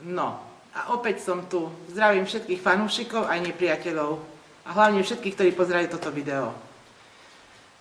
No, a opäť som tu. Zdravím všetkých fanúšikov aj nepriateľov. A hlavne všetkých, ktorí pozerajú toto video.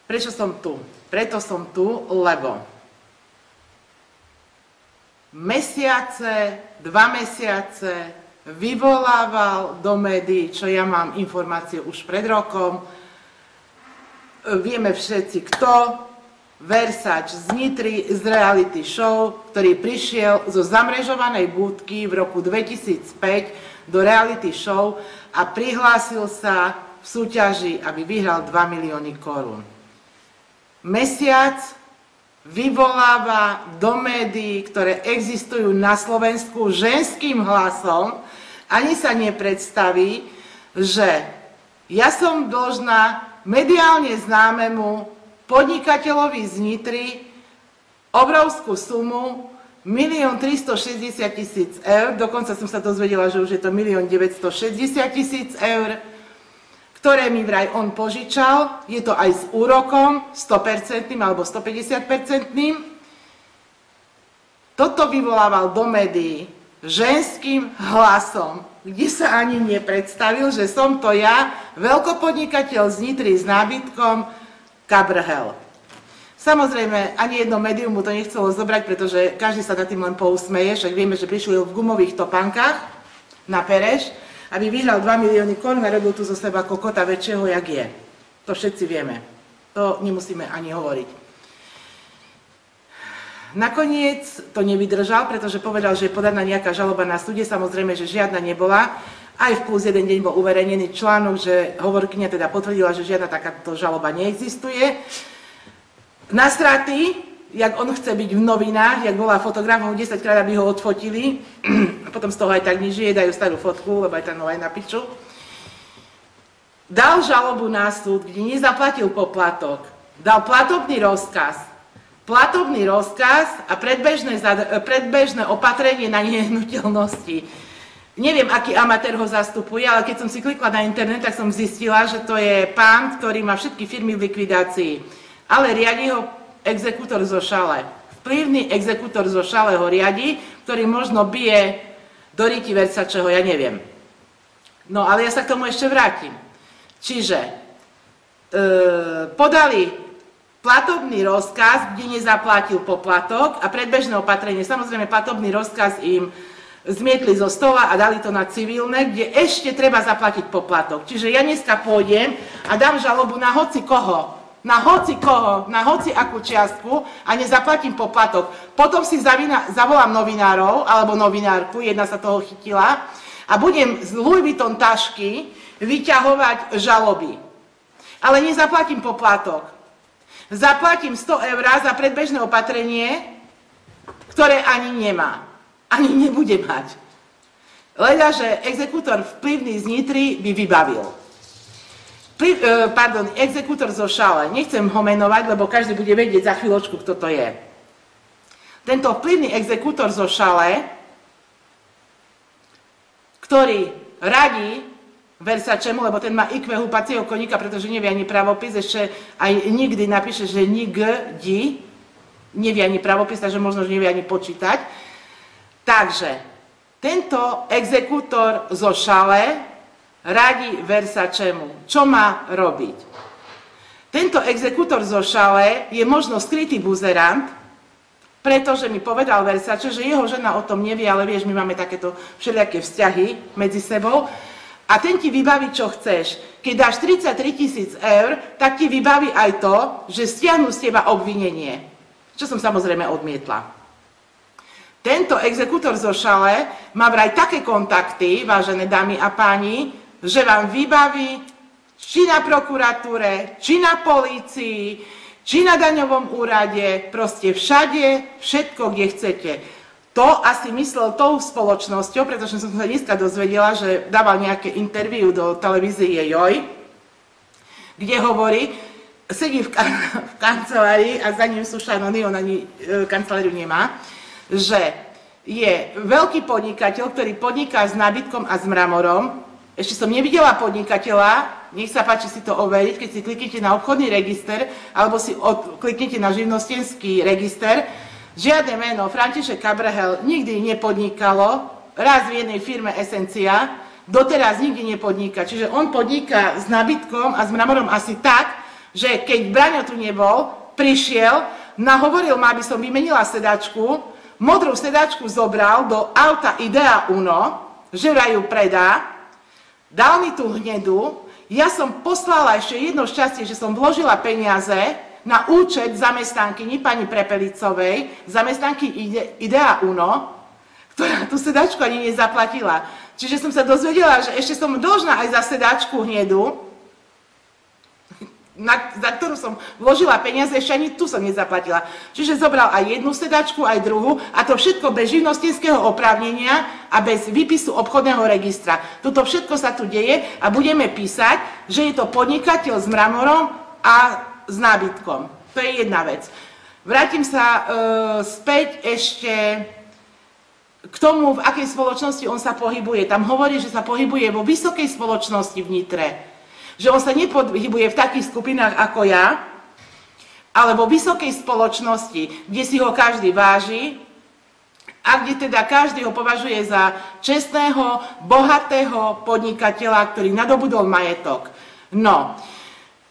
Prečo som tu? Preto som tu, lebo mesiace, 2 mesiace vyvolával do médií, čo ja mám informáciu už pred rokom. Vieme všetci, kto. Versač z Nitry z reality show, ktorý prišiel zo zamrežovanej búdky v roku 2005 do reality show a prihlásil sa v súťaži, aby vyhral 2 milióny korún. Mesiac vyvoláva do médií, ktoré existujú na Slovensku ženským hlasom, ani sa nepredstaví, že ja som dlžná mediálne známemu podnikateľovi z Nitry obrovskú sumu 1 360 000 eur, dokonca som sa dozvedela, že už je to 1 960 000 eur, ktoré mi vraj on požičal, je to aj s úrokom 100% alebo 150%. Toto vyvolával do médií ženským hlasom, kde sa ani nepredstavil, že som to ja, veľkopodnikateľ z Nitry s nábytkom Kabrhel. Samozrejme, ani jedno médium mu to nechcelo zobrať, pretože každý sa nad tým len pousmeje, však vieme, že prišiel v gumových topánkach na Pereš, aby vyhral 2 milióny korún a robil tu zo seba kokota väčšieho, jak je. To všetci vieme. To nemusíme ani hovoriť. Nakoniec to nevydržal, pretože povedal, že je podaná nejaká žaloba na súde, samozrejme, že žiadna nebola. Aj v Plus jeden deň bol uverejnený článok, že hovorkyňa teda potvrdila, že žiadna takáto žaloba neexistuje. Na straty, jak on chce byť v novinách, jak volá fotografov 10 krát, aby ho odfotili, a potom z toho aj tak nižšie, dajú starú fotku, lebo aj tá nová je na piču. Dal žalobu na súd, kde nezaplatil poplatok, dal platobný rozkaz. Platobný rozkaz a predbežné opatrenie na nehnuteľnosti. Neviem, aký amatér ho zastupuje, ale keď som si klikla na internet, tak som zistila, že to je pán, ktorý má všetky firmy v likvidácii. Ale riadi ho exekútor zo Šale. Vplyvný exekútor zo Šale ho riadi, ktorý možno bije do Riti Versačeho, ja neviem. No, ale ja sa k tomu ešte vrátim. Čiže podali platobný rozkaz, kde nezaplatil poplatok a predbežné opatrenie. Samozrejme, platobný rozkaz im zmietli zo stola a dali to na civilné, kde ešte treba zaplatiť poplatok. Čiže ja dneska pôjdem a dám žalobu na hoci koho, na hoci akú čiastku a nezaplatím poplatok. Potom si zavolám novinárov alebo novinárku, jedna sa toho chytila, a budem z Louis Vuitton tašky vyťahovať žaloby. Ale nezaplatím poplatok. Zaplatím 100 eur za predbežné opatrenie, ktoré ani nemá. Ani nebude mať. Ledaže exekútor vplyvný z Nitry by vybavil. Exekútor zo Šale. Nechcem ho menovať, lebo každý bude vedieť za chvíľočku, kto to je. Tento vplyvný exekútor zo Šale, ktorý radí Versačemu, lebo ten má IQ húpacieho koníka, pretože nevie ani pravopis, ešte aj nikdy napíše, že nikdy nevie ani pravopis, takže možno, že nevie ani počítať. Takže tento exekútor zo Šale radí Versačemu, čo má robiť. Tento exekútor zo Šale je možno skrytý buzerant, pretože mi povedal Versace, že jeho žena o tom nevie, ale vieš, my máme takéto všelijaké vzťahy medzi sebou. A ten ti vybaví, čo chceš. Keď dáš 33 000 eur, tak ti vybaví aj to, že stiahnu z teba obvinenie. Čo som samozrejme odmietla. Tento exekútor zo Šale má vraj také kontakty, vážené dámy a páni, že vám vybaví či na prokuratúre, či na polícii, či na daňovom úrade, proste všade, všetko, kde chcete. To asi myslel tou spoločnosťou, pretože som sa dneska dozvedela, že dával nejaké interview do televízie Joj, kde hovorí, sedí v kancelárii a za ním sú šanony, on ani kanceláriu nemá, že je veľký podnikateľ, ktorý podniká s nábytkom a s mramorom. Ešte som nevidela podnikateľa, nech sa páči si to overiť, keď si kliknete na obchodný register alebo si kliknete na živnostenský register. Žiadne meno František Kabrhel nikdy nepodnikalo raz v jednej firme Esencia, doteraz nikdy nepodniká. Čiže on podniká s nábytkom a s mramorom asi tak, že keď Braňo tu nebol, prišiel, nahovoril ma, aby som vymenila sedačku, modrú sedačku zobral do auta Idea Uno, že vraj ju predá, dal mi tú hnedu, ja som poslala ešte jedno šťastie, že som vložila peniaze na účet zamestnankyni pani Prepelicovej, zamestnanky Idea Uno, ktorá tú sedačku ani nezaplatila. Čiže som sa dozvedela, že ešte som dlžná aj za sedačku hnedu, za ktorú som vložila peniaze, ešte ani tu som nezaplatila. Čiže zobral aj jednu sedačku, aj druhú, a to všetko bez živnostenského oprávnenia a bez výpisu obchodného registra. Toto všetko sa tu deje a budeme písať, že je to podnikateľ s mramorom a s nábytkom. To je jedna vec. Vrátim sa späť ešte k tomu, v akej spoločnosti on sa pohybuje. Tam hovorí, že sa pohybuje vo vysokej spoločnosti v Nitre. Že on sa nepohybuje v takých skupinách ako ja, ale vo vysokej spoločnosti, kde si ho každý váži a kde teda každý ho považuje za čestného, bohatého podnikateľa, ktorý nadobudol majetok. No,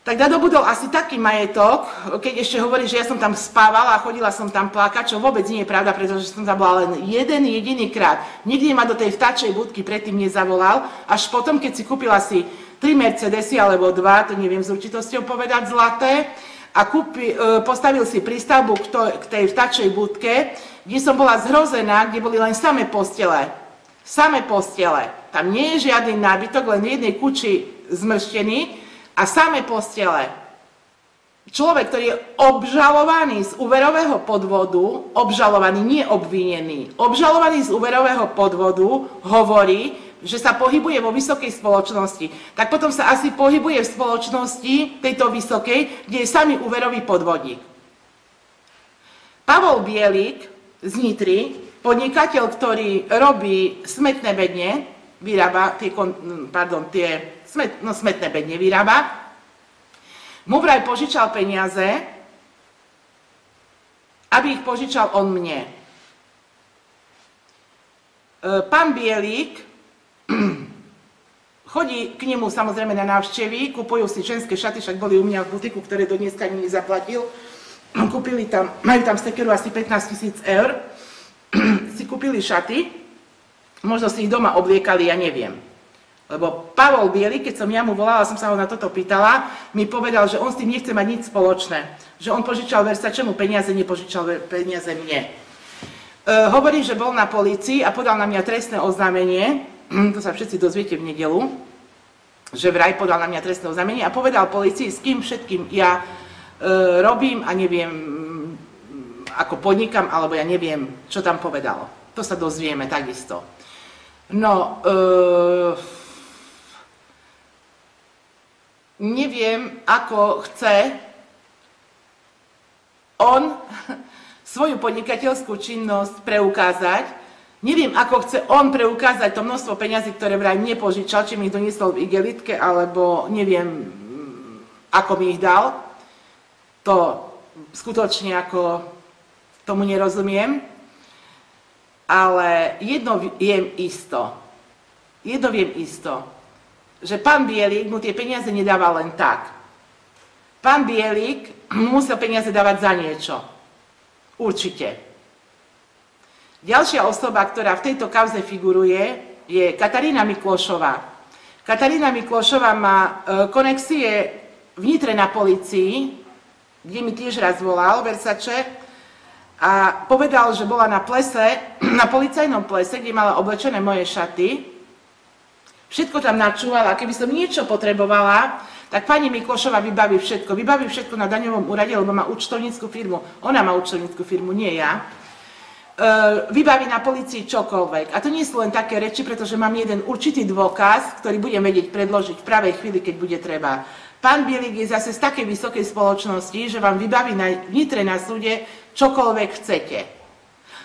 tak nadobudol asi taký majetok, keď ešte hovorí, že ja som tam spávala a chodila som tam plakať, čo vôbec nie je pravda, pretože som tam bola len jeden jediný krát. Nikdy ma do tej vtáčej budky predtým nezavolal, až potom, keď si kúpila si 3 Mercedesy alebo 2, to neviem s určitosťou povedať, zlaté, a postavil si prístavbu k tej vtáčej budke, kde som bola zhrozená, kde boli len samé postele. Samé postele. Tam nie je žiadny nábytok, len v jednej kuči zmrštený a samé postele. Človek, ktorý je obžalovaný z úverového podvodu, obžalovaný, nie obvinený, obžalovaný z úverového podvodu, hovorí, že sa pohybuje vo vysokej spoločnosti. Tak potom sa asi pohybuje v spoločnosti tejto vysokej, kde je samý úverový podvodník. Pavol Bielik z Nitry, podnikateľ, ktorý robí smetné bedne, vyrába smetné bedne vyrába, mu vraj požičal peniaze, aby ich požičal on mne. Pán Bielik chodí k nemu samozrejme na návštevy, kupujú si ženské šaty, však boli u mňa v butiku, ktoré do dneska ani nezaplatil. Kúpili tam, majú tam stekeru asi 15 000 eur, si kúpili šaty, možno si ich doma obliekali, ja neviem. Lebo Pavol Bieli, keď som ja mu volala, som sa ho na toto pýtala, mi povedal, že on s tým nechce mať nič spoločné. Že on požičal Versačemu peniaze, nepožičal peniaze mne. Hovorí, že bol na polícii a podal na mňa trestné oznámenie, to sa všetci dozviete v nedeľu, že vraj podal na mňa trestné oznámenie a povedal polícii, s kým všetkým ja robím a neviem, ako podnikam, alebo ja neviem, čo tam povedal. To sa dozvieme takisto. No, neviem, ako chce on svoju podnikateľskú činnosť preukázať. Neviem, ako chce on preukázať to množstvo peňazí, ktoré vraj mne požičal, či mi ich doniesol v igelitke, alebo neviem, ako mi ich dal. To skutočne ako tomu nerozumiem. Ale jedno viem isto, že pán Bielik mu tie peniaze nedáva len tak. Pán Bielik musel peniaze dávať za niečo. Určite. Ďalšia osoba, ktorá v tejto kauze figuruje, je Katarína Miklošová. Katarína Miklošová má konexie v Nitre na polícii, kde mi tiež raz volal Versace a povedal, že bola na plese, na policajnom plese, kde mala oblečené moje šaty. Všetko tam načúvala, keby som niečo potrebovala, tak pani Miklošová vybaví všetko. Vybaví všetko na daňovom úrade, lebo má účtovnícku firmu. Ona má účtovnícku firmu, nie ja. Vybaví na polícii čokoľvek. A to nie sú len také reči, pretože mám jeden určitý dôkaz, ktorý budem vedieť predložiť v pravej chvíli, keď bude treba. Pán Bielik je zase z takej vysokej spoločnosti, že vám vybaví na Nitre na súde čokoľvek chcete.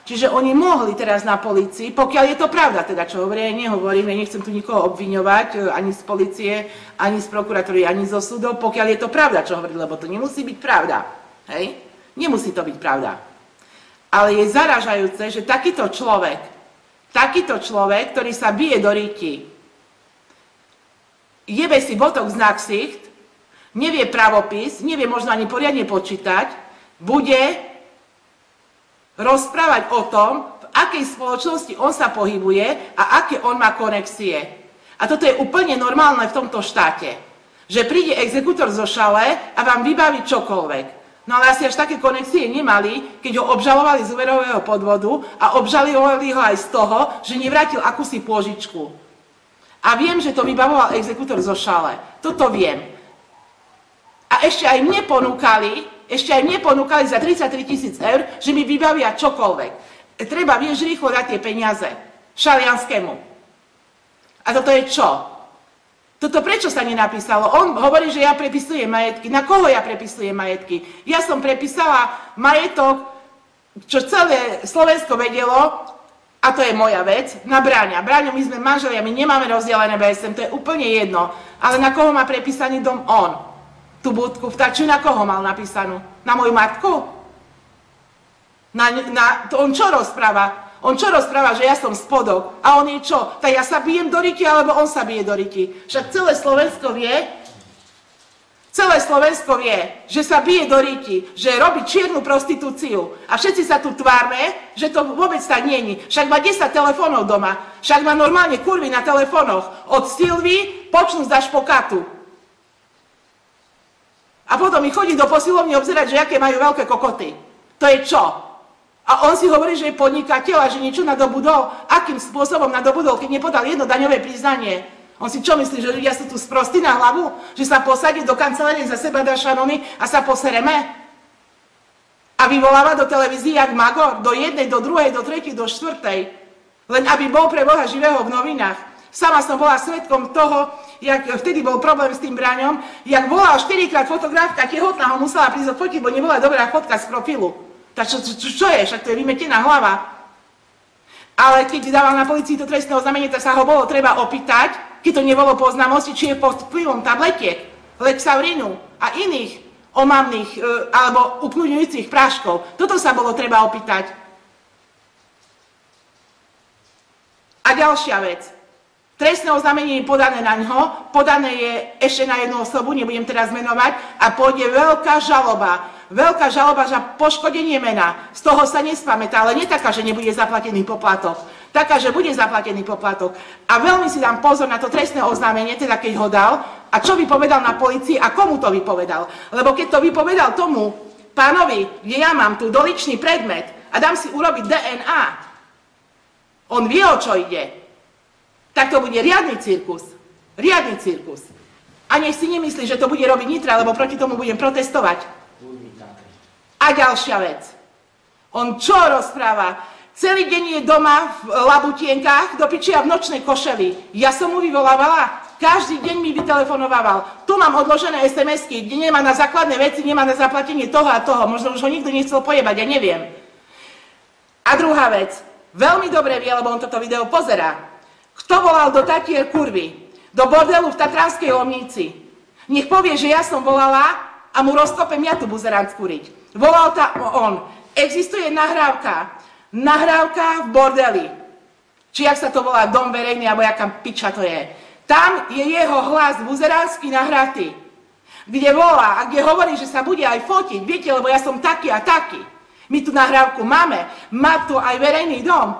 Čiže oni mohli teraz na polícii, pokiaľ je to pravda, teda čo hovoria, nehovorím, ja nechcem tu nikoho obviňovať, ani z polície, ani z prokuratúry, ani zo súdov, pokiaľ je to pravda, čo hovorí, lebo to nemusí byť pravda. Hej? Nemusí to byť pravda. Ale je zaražajúce, že takýto človek Takýto človek, ktorý sa bije do ryti, jebe si botox na ksicht, nevie pravopis, nevie možno ani poriadne počítať, bude rozprávať o tom, v akej spoločnosti on sa pohybuje a aké on má konexie. A toto je úplne normálne v tomto štáte, že príde exekútor zo šale a vám vybaví čokoľvek. No ale asi až také konexie nemali, keď ho obžalovali z úverového podvodu a obžalovali ho aj z toho, že nevrátil akúsi pôžičku. A viem, že to vybavoval exekútor zo šale. Toto viem. A ešte aj mne ponúkali za 33 000 eur, že mi vybavia čokoľvek. Treba, vieš, rýchlo dať tie peniaze Šalianskému. A toto je čo? Toto prečo sa nenapísalo? On hovorí, že ja prepisujem majetky. Na koho ja prepisujem majetky? Ja som prepísala majetok, čo celé Slovensko vedelo, a to je moja vec, na Bráňa. Bráňo, my sme manželia, my nemáme rozdielené BSM, to je úplne jedno. Ale na koho má prepísaný dom on? Tú budku v Tači, na koho mal napísanú? Na moju matku? On čo rozpráva? On čo rozpráva, že ja som spodok? A on je čo? Tak ja sa bijem do ryti, alebo on sa bije do ryti? Však celé Slovensko vie, že sa bije do ryti, že robí čiernu prostitúciu. A všetci sa tu tvárme, že to vôbec tak nie je. Však má 10 telefónov doma. Však má normálne kurvy na telefónoch. Od Silvy počnú až po Katu. A potom mi chodí do posilovne obzerať, že aké majú veľké kokoty. To je čo? A on si hovorí, že je podnikateľ a že niečo nadobudol. Akým spôsobom nadobudol, keď nepodal jedno daňové priznanie? On si čo myslí, že ľudia sú tu sprostí na hlavu? Že sa posadí do kancelárie, za seba dá šanony a sa posereme? A vyvoláva do televízie jak magor, do jednej, do druhej, do tretej, do štvrtej. Len aby bol pre Boha živého v novinách. Sama som bola svedkom toho, jak vtedy bol problém s tým Braňom, jak volal 4-krát fotografka, tehotná ho musela prísť odfotiť, bo nebola dobrá fotka z profilu. Tak čo je? Však to je vymetená hlava. Ale keď dával na policii to trestné oznámenie, tak sa ho bolo treba opýtať, keď to nebolo po známosti, či je pod vplyvom tabletiek, Lexaurinu a iných omamných alebo ukľudňujúcich práškov. Toto sa bolo treba opýtať. A ďalšia vec. Trestné oznámenie je podané na ňo, podané je ešte na jednu osobu, nebudem teraz menovať, a pôjde veľká žaloba. Veľká žaloba za poškodenie mena. Z toho sa nespamätá, ale nie taká, že nebude zaplatený poplatok. Taká, že bude zaplatený poplatok. A veľmi si dám pozor na to trestné oznámenie, teda keď ho dal, a čo vypovedal na polícii a komu to vypovedal. Lebo keď to vypovedal tomu pánovi, kde ja mám tu doličný predmet a dám si urobiť DNA, on vie, o čo ide, tak to bude riadny cirkus. Riadny cirkus. A nech si nemyslí, že to bude robiť Nitra, lebo proti tomu budem protestovať. A ďalšia vec. On čo rozpráva? Celý deň je doma v labutienkách, do pičia v nočnej košeli. Ja som mu vyvolávala, každý deň mi vytelefonovával. Tu mám odložené SMS-ky, kde nemá na základné veci, nemá na zaplatenie toho a toho. Možno už ho nikto nechcel pojebať, ja neviem. A druhá vec. Veľmi dobre vie, lebo on toto video pozerá. Kto volal do Tatier kurvy? Do bordelu v Tatranskej Lomnici. Nech povie, že ja som volala a mu rozkopem ja tu buzerant skúriť. Volal on. Existuje nahrávka. Nahrávka v bordeli. Či jak sa to volá, dom verejný, alebo jaká piča to je. Tam je jeho hlas buzeránsky nahratý. Kde volá a kde hovorí, že sa bude aj fotiť. Viete, lebo ja som taký a taký. My tu nahrávku máme. Má tu aj verejný dom.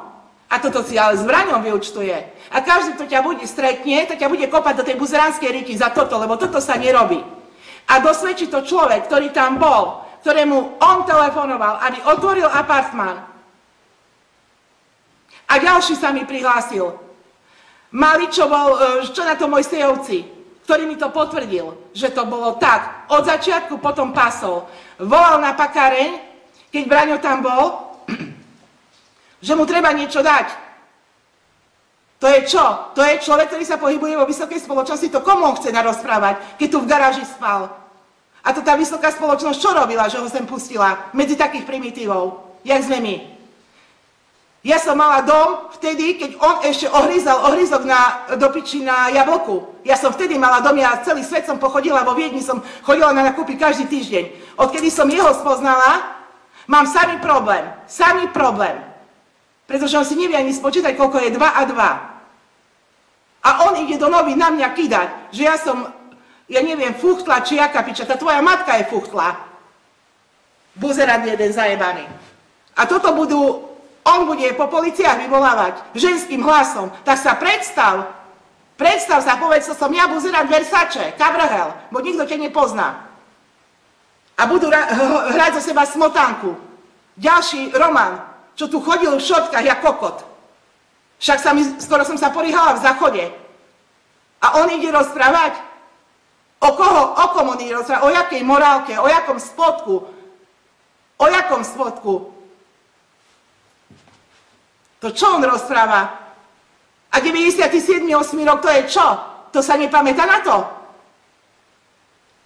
A toto si ale s Braňom vyúčtuje. A každý, kto ťa bude stretne, to ťa bude kopať do tej buzeránskej ryti za toto, lebo toto sa nerobí. A dosvedčí to človek, ktorý tam bol, ktorému on telefonoval, aby otvoril apartmán. A ďalší sa mi prihlásil. Mali, čo na to Mojsejovci, ktorý mi to potvrdil, že to bolo tak. Od začiatku potom pasol. Volal na pakáreň, keď Braňo tam bol, že mu treba niečo dať. To je čo? To je človek, ktorý sa pohybuje vo vysokej spoločnosti. To komu on chce narozprávať, keď tu v garáži spal? A to tá vysoká spoločnosť čo robila, že ho sem pustila? Medzi takých primitívov, jak sme my. Ja som mala dom vtedy, keď on ešte ohryzok do piči na Jablku. Ja som vtedy mala dom, ja celý svet som pochodila, vo Viedni som chodila na nakúpy každý týždeň. Odkedy som jeho spoznala, mám samý problém. Pretože on si nevie ani spočítať, koľko je 2 a 2. A on ide do novín na mňa kýdať, že ja som, ja neviem, fuchtla či jaká piča, tá tvoja matka je fuchtla. Buzerant jeden zajebaný. A toto on bude po policiách vyvolávať ženským hlasom. Tak sa predstav sa, povedz, to som ja, buzerant Versace, Cabrahel, bo nikto ťa nepozná. A budú hrať zo seba smotánku. Ďalší Roman, čo tu chodil v šotkách, jak kokot. Však skoro som sa porihala v záchode. A on ide rozprávať? O kom on ide rozprávať? O jakej morálke? O jakom spodku? O jakom spodku? To čo on rozpráva? A 97. 8. rok to je čo? To sa nepamätá na to?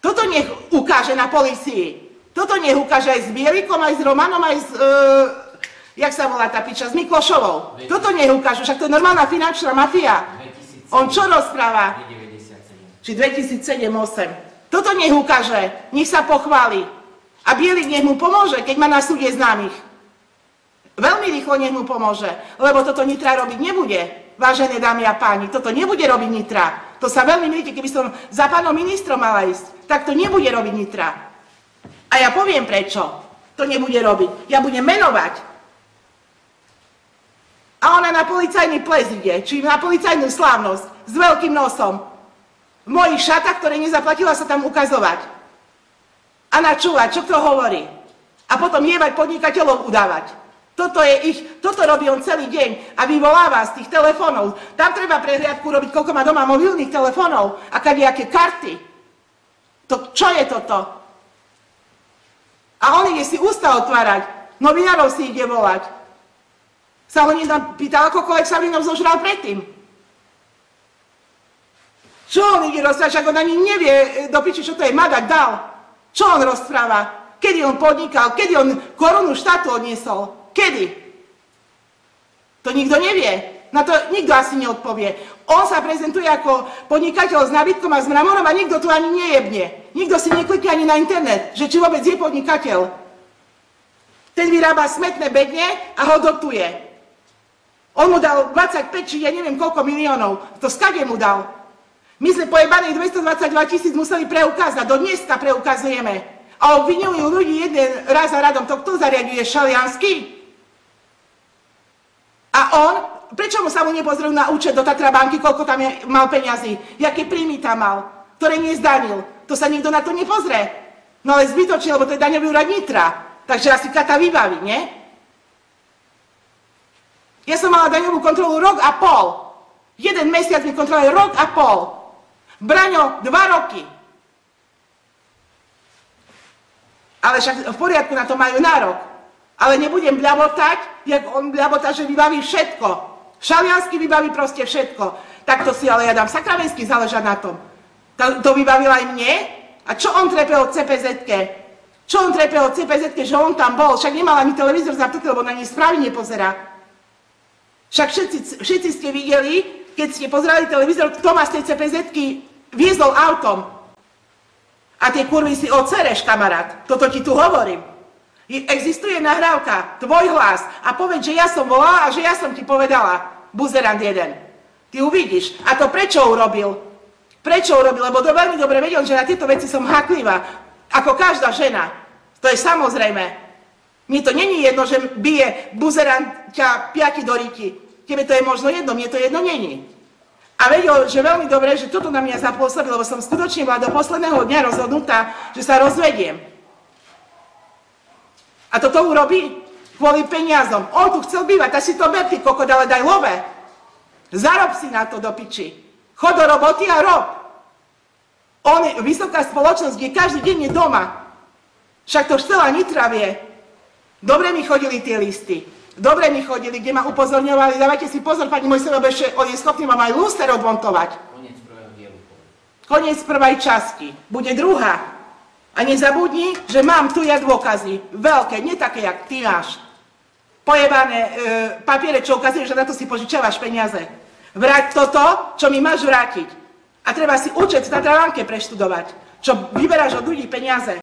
Toto nech ukáže na polícii. Toto nech ukáže aj s Bielikom, aj s Romanom, aj s... jak sa volá tá piča? S Miklošovou. Toto nech ukážu, však to je normálna finančná mafia. On čo rozpráva? Či 2007-2008. Toto nech ukáže, nech sa pochváli. A Bielik nech mu pomôže, keď má na súde známych. Veľmi rýchlo nech mu pomôže, lebo toto Nitra robiť nebude. Vážené dámy a páni, toto nebude robiť Nitra. To sa veľmi milíte, keby som za pánom ministrom mala ísť, tak to nebude robiť Nitra. A ja poviem prečo to nebude robiť. Ja budem menovať. A ona na policajný ples ide, či na policajnú slávnosť, s veľkým nosom. V mojich šatách, ktoré nezaplatila, sa tam ukazovať. A načúvať, čo kto hovorí. A potom jevať podnikateľov udávať. Toto robí on celý deň a vyvoláva z tých telefónov. Tam treba prehliadku robiť, koľko má doma mobilných telefónov a kadejaké karty. Čo je toto? A on ide si ústa otvárať, novinárov si ide volať. Sa ho niekto pýtal, akokoľvek sa Savinov zožral predtým. Čo on ide rozprávať, ak on ani nevie do piči, čo to je Madak dal. Čo on rozpráva? Kedy on podnikal? Kedy on korunu štátu odniesol? Kedy? To nikto nevie. Na to nikto asi neodpovie. On sa prezentuje ako podnikateľ s nábytkom a s mramorom a nikto tu ani nejebne. Nikto si neklikne ani na internet, že či vôbec je podnikateľ. Ten vyrába smetné bedne a ho dotuje. On mu dal 25, či ja neviem koľko miliónov. To skade mu dal. My sme pojebaných 222 000 museli preukázať. Do dneska preukazujeme. A obvinujú ľudí jeden raz za radom. To kto zariaduje? Šaliansky? A on? Prečo sa mu nepozrel na účet do Tatra banky, koľko tam mal peňazí? Jaké príjmy tam mal? Ktoré nezdanil? To sa nikto na to nepozrie. No ale zbytočne, lebo to je daňový úrad Nitra. Takže asi kata vybaví, nie? Ja som mala daňovú kontrolu rok a pol. 1 mesiac mi kontroluje rok a pol. Braňo 2 roky. Ale však v poriadku, na to majú nárok. Ale nebudem bľabotať, jak on bľabotá, že vybaví všetko. Šaliansky vybaví proste všetko. Takto si ale ja dám Sakravensky záležať na tom. To vybavil aj mne? A čo on trepe od CPZ-ke? Čo on trepe od CPZ-ke, že on tam bol? Však nemal ani televízor zapnutý, lebo na nej správy nepozerá. Však všetci ste videli, keď ste pozerali televízor, kto ma z tej CPZ-ky viezol autom. A tie kurvy si odsereš, kamarát. Toto ti tu hovorím. Existuje nahrávka, tvoj hlas a povedz, že ja som volala a že ja som ti povedala. Buzerant jeden. Ty uvidíš. A to prečo urobil? Prečo urobil? Lebo veľmi dobre vedel, že na tieto veci som haklivá. Ako každá žena. To je samozrejme. Mne to není jedno, že bije buzerant ťa piati do ryti. Tebe to je možno jedno, mne to jedno není. A vedel, že veľmi dobre, že toto na mňa zapôsobil, lebo som skutočne bola do posledného dňa rozhodnutá, že sa rozvediem. A toto urobí kvôli peniazom. On tu chcel bývať, tak si to ber, ty kokot, ale daj love. Zarob si na to do piči. Chod do roboty a rob. On je vysoká spoločnosť, kde každý deň je doma. Však to celá Nitra vie. Dobre mi chodili tie listy. Dobre mi chodili, kde ma upozorňovali. Dávajte si pozor, pani Mojsejová, on je schopný vám aj lúster odmontovať. Koniec prvého dielu. Koniec prvej časti. Bude druhá. A nezabudni, že mám tu ja dôkazy. Veľké, nie také, jak ty máš. Pojebané papiere, čo ukazuje, že na to si požičiavaš peniaze. Vráť toto, čo mi máš vrátiť. A treba si účet v Tatravanke preštudovať, čo vyberáš od ľudí peniaze.